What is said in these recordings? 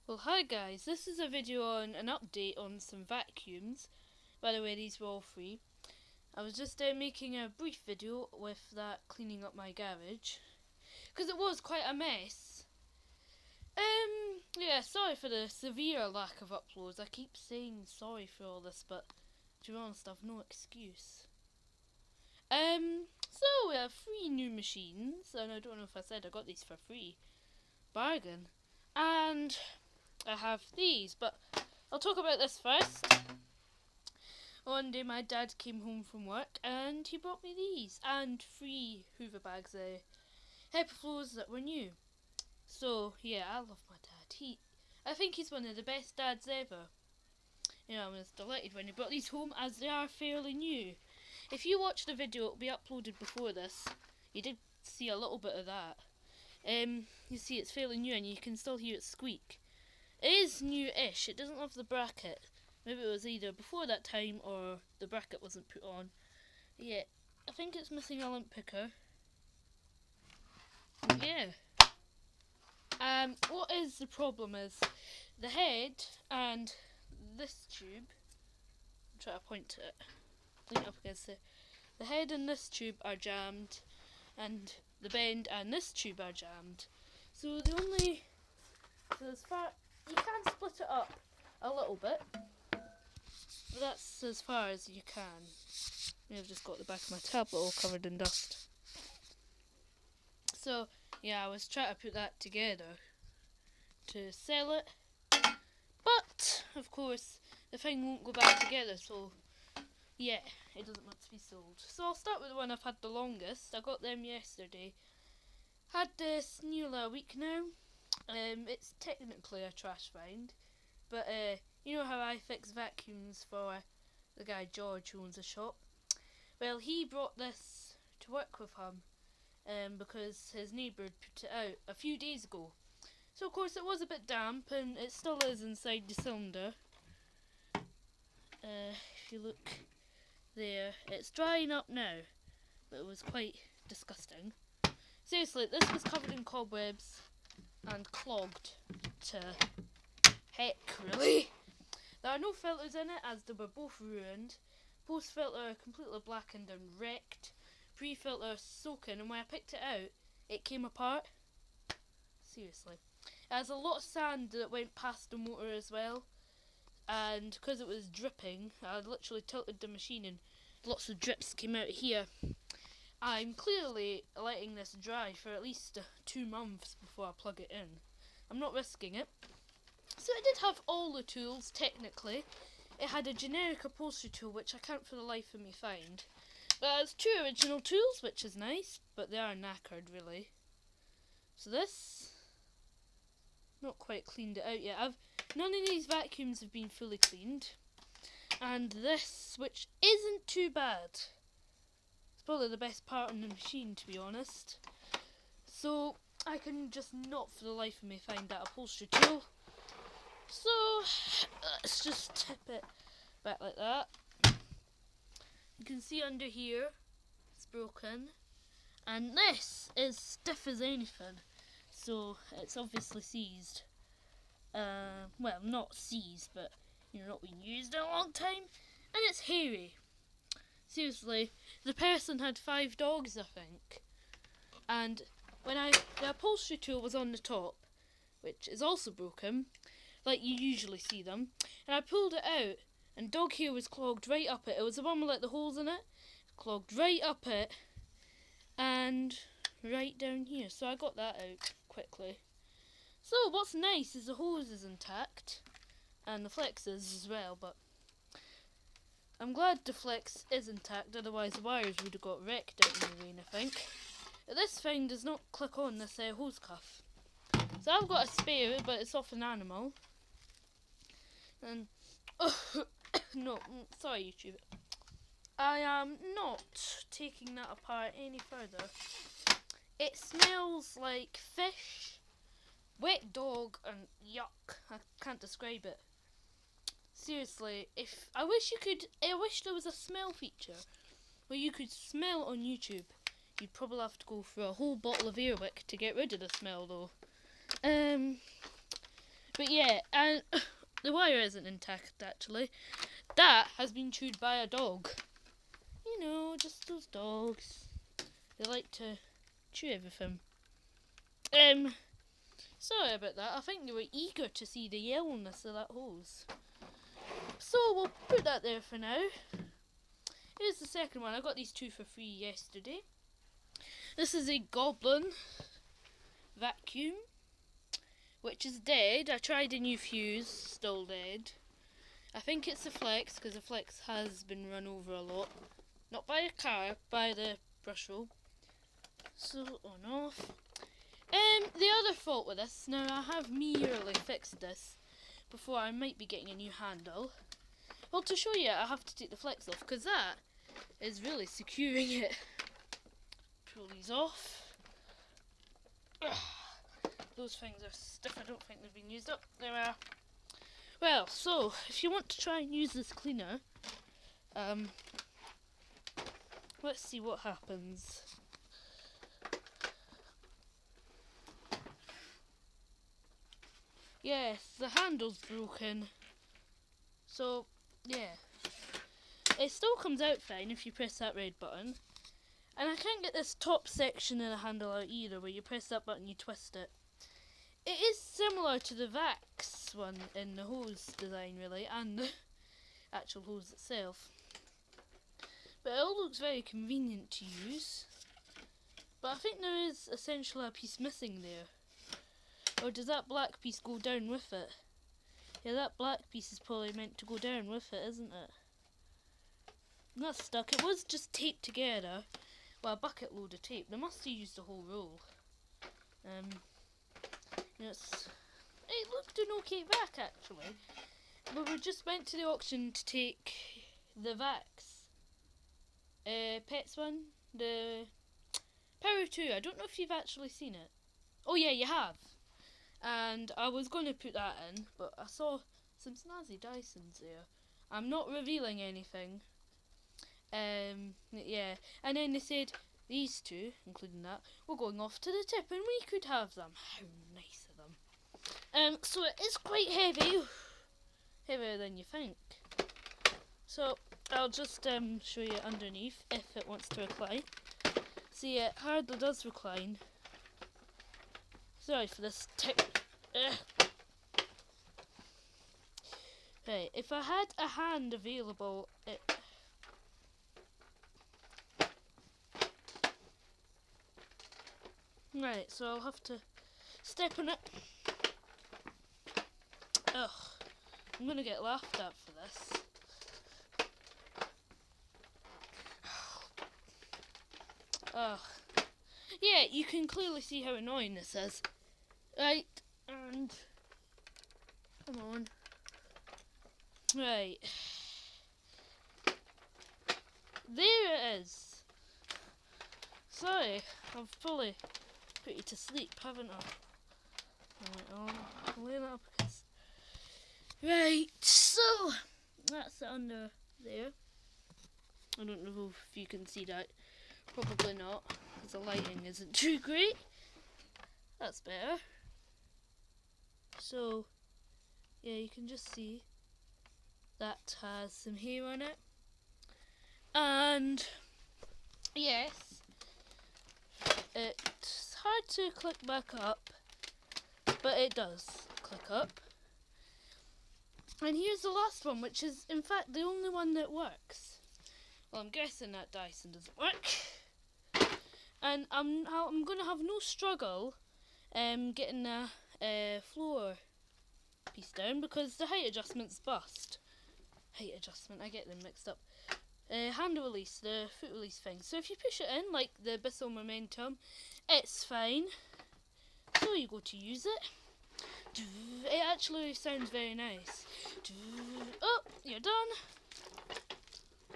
Well, hi guys, this is a video on an update on some vacuums. By the way, these were all free. I was just making a brief video with that cleaning up my garage, because it was quite a mess. Yeah, sorry for the severe lack of uploads. I keep saying sorry for all this, but to be honest, I've no excuse. So we have 3 new machines, and I don't know if I said I got these for free. Bargain. And I have these, but I'll talk about this first. One day my dad came home from work and he brought me these and 3 Hoover bags of Hyperflows that were new. So yeah, I love my dad. I think he's one of the best dads ever. I was delighted when he brought these home as they are fairly new. If you watch the video, it'll be uploaded before this. You did see a little bit of that. You see it's fairly new and you can still hear it squeak. It is new-ish. It doesn't have the bracket. Maybe it was either before that time or the bracket wasn't put on. Yeah, I think it's missing a lint picker. Yeah. What is the problem is the head and this tube. I'm trying to point to it. Lean it up against it. The head and this tube are jammed, and the bend and this tube are jammed. So as far you can split it up a little bit, but that's as far as you can. I've just got the back of my tablet all covered in dust. So yeah, I was trying to put that together to sell it, but of course the thing won't go back together, so yeah, it doesn't want to be sold. So I'll start with the one I've had the longest. I got them yesterday. Had this nearly a week now. It's technically a trash find, but you know how I fix vacuums for the guy George who owns a shop? Well, he brought this to work with him because his neighbour had put it out a few days ago. So of course it was a bit damp, and it still is inside the cylinder. If you look there, it's drying up now, but it was quite disgusting. Seriously, this was covered in cobwebs and clogged to heck, really. There are no filters in it, as they were both ruined. Post filter completely blackened and wrecked. Pre-filter soaking, and when I picked it out, it came apart. Seriously. It has a lot of sand that went past the motor as well, and because it was dripping, I literally tilted the machine and lots of drips came out here. I'm clearly letting this dry for at least 2 months before I plug it in. I'm not risking it. So it did have all the tools, technically. It had a generic upholstery tool, which I can't for the life of me find. But it's 2 original tools, which is nice, but they are knackered, really. So this, not quite cleaned it out yet. None of these vacuums have been fully cleaned. And this, which isn't too bad. It's probably the best part on the machine, to be honest. So I can just not for the life of me find that upholstery tool. So let's just tip it back like that. You can see under here it's broken, and this is stiff as anything, so it's obviously seized. Well, not seized, but not been used in a long time, and it's hairy. Seriously, the person had 5 dogs, I think, and when the upholstery tool was on the top, which is also broken, like you usually see them, and I pulled it out, and dog hair was clogged right up it. It was the one with like the holes in it, clogged right up it, and right down here. So I got that out quickly. So what's nice is the hose is intact, and the flex is as well, but I'm glad the flex is intact, otherwise the wires would have got wrecked out in the rain, I think. But this thing does not click on this hose cuff. So I've got a spare, but it's off an animal. And no, sorry YouTube. I am not taking that apart any further. It smells like fish, wet dog, and yuck. I can't describe it. Seriously, I wish there was a smell feature where you could smell on YouTube. You'd probably have to go through a whole bottle of Airwick to get rid of the smell though. But yeah, and the wire isn't intact actually. That has been chewed by a dog. You know, just those dogs. They like to chew everything. Sorry about that. I think they were eager to see the yellowness of that hose. So we'll put that there for now. Here's the second one. I got these two for free yesterday. This is a Goblin vacuum, which is dead. I tried a new fuse, still dead. I think it's a Flex, because the Flex has been run over a lot. Not by a car, by the brush roll. So, on off. The other fault with this, now I have merely fixed this before. I might be getting a new handle. Well, to show you, I have to take the Flex off, because that is really securing it. Pull these off. Ugh. Those things are stiff. I don't think they've been used up. There we are. Well, so if you want to try and use this cleaner, let's see what happens. Yes, the handle's broken. So, yeah. It still comes out fine if you press that red button. And I can't get this top section of the handle out either, where you press that button, you twist it. It is similar to the vacs one in the hose design, really, and the actual hose itself. But it all looks very convenient to use. But I think there is essentially a piece missing there. Or does that black piece go down with it? Yeah, that black piece is probably meant to go down with it, isn't it? That's stuck. It was just taped together. Well, a bucket load of tape. They must have used the whole roll. It looked an okay vac actually. But we just went to the auction to take the vacs. Pets one, the Power 2. I don't know if you've actually seen it. Oh yeah, you have. And I was going to put that in, but I saw some snazzy Dysons there. I'm not revealing anything. Yeah, and then they said these two, including that, were going off to the tip, and we could have them. How nice of them. So it is quite heavy, heavier than you think. So I'll just show you underneath if it wants to recline. See, it hardly does recline. Sorry for this tip. Right, if I had a hand available, Right, so I'll have to step on it. Ugh, I'm gonna get laughed at for this. Ugh. Yeah, you can clearly see how annoying this is. Right, and come on. Right. There it is. Sorry, I've probably put you to sleep, haven't I? Right, I'll lay that up because... Right, so that's it under there. I don't know if you can see that. Probably not, because the lighting isn't too great. That's better. So, yeah, you can just see that has some hair on it. And, yes, it's hard to click back up, but it does click up. And here's the last one, which is, in fact, the only one that works. Well, I'm guessing that Dyson doesn't work. And I'm going to have no struggle getting the floor piece down, because the height adjustment's bust. Height adjustment, I get them mixed up. Hand release, the foot release thing. So if you push it in, like the Bissell Momentum, it's fine. So you go to use it. It actually sounds very nice. Oh, you're done.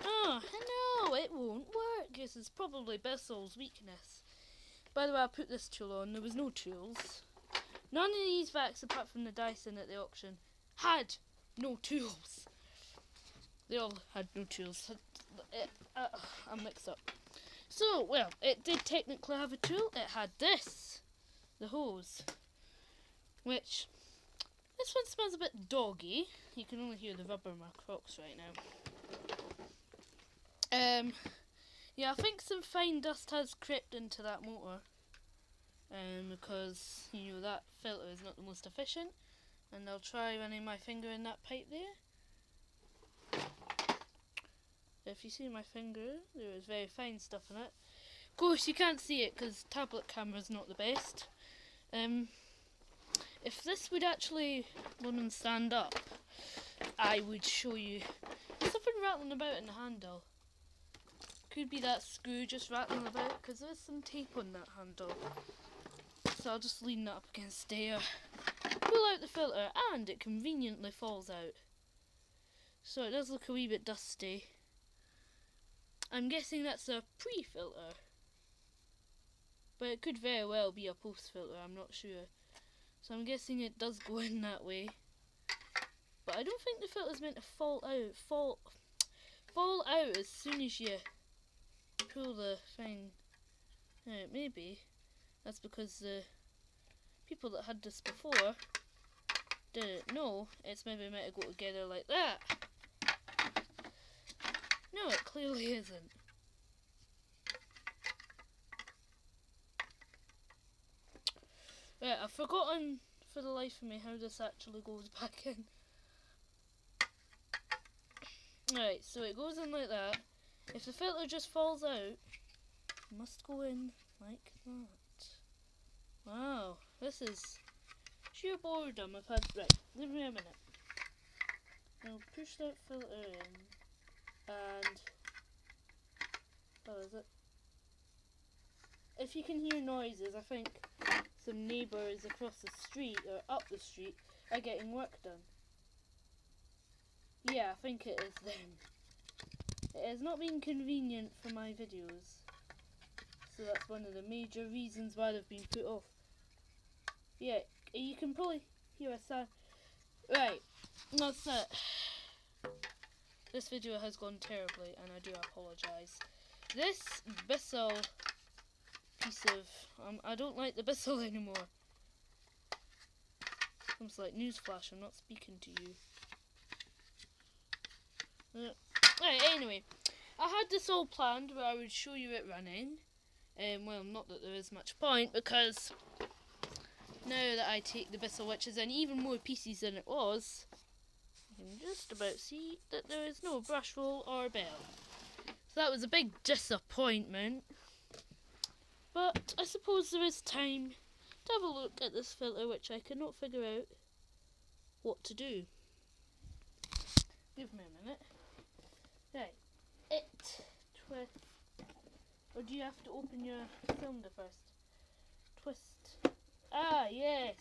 Oh, no, it won't work. This is probably Bissell's weakness. By the way, I put this tool on. There was no tools. None of these vacs, apart from the Dyson at the auction, had no tools. They all had no tools. I'm mixed up. So, well, it did technically have a tool. It had this, the hose, which is this one smells a bit doggy. You can only hear the rubber in my Crocs right now. Yeah, I think some fine dust has crept into that motor. Because, you know, that filter is not the most efficient. And I'll try running my finger in that pipe there. If you see my finger, there is very fine stuff in it. Of course, you can't see it because tablet camera's not the best. If this would actually run and stand up, I would show you. There's something rattling about in the handle. Could be that screw just rattling about because there's some tape on that handle. So I'll just lean that up against there, pull out the filter, and it conveniently falls out. So it does look a wee bit dusty. I'm guessing that's a pre-filter, but it could very well be a post-filter, I'm not sure. So I'm guessing it does go in that way. But I don't think the filter's meant to fall out as soon as you pull the thing out. Maybe that's because the people that had this before didn't know it's maybe meant to go together like that. No, it clearly isn't. Right, I've forgotten for the life of me how this actually goes back in. Right, so it goes in like that. If the filter just falls out, it must go in like that. Wow, this is sheer boredom. Right, give me a minute. I'll push that filter in, and is it? If you can hear noises, I think some neighbours across the street or up the street are getting work done. Yeah, I think it is them. It has not been convenient for my videos, so that's one of the major reasons why they've been put off. Yeah, you can probably hear a sound. Right, that's it. This video has gone terribly, and I do apologise. This Bissell piece of... I don't like the Bissell anymore. Comes like newsflash, I'm not speaking to you. Right, anyway, I had this all planned where I would show you it running. Well, not that there is much point, because now that I take the Bissell, which is in even more pieces than it was, you can just about see that there is no brush roll or bell. So that was a big disappointment. But I suppose there is time to have a look at this filter, which I cannot figure out what to do. Give me a minute. Right, twist. Or do you have to open your cylinder first? Twist. Ah, yes.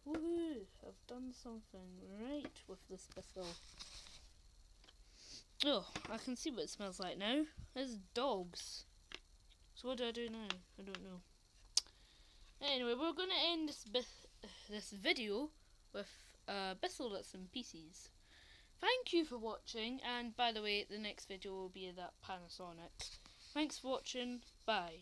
Woohoo! I've done something right with this Bissell. Oh, I can see what it smells like now. It's dogs. So what do I do now? I don't know. Anyway, we're going to end this video with Bissell that's in pieces. Thank you for watching, and by the way, the next video will be that Panasonic. Thanks for watching, bye.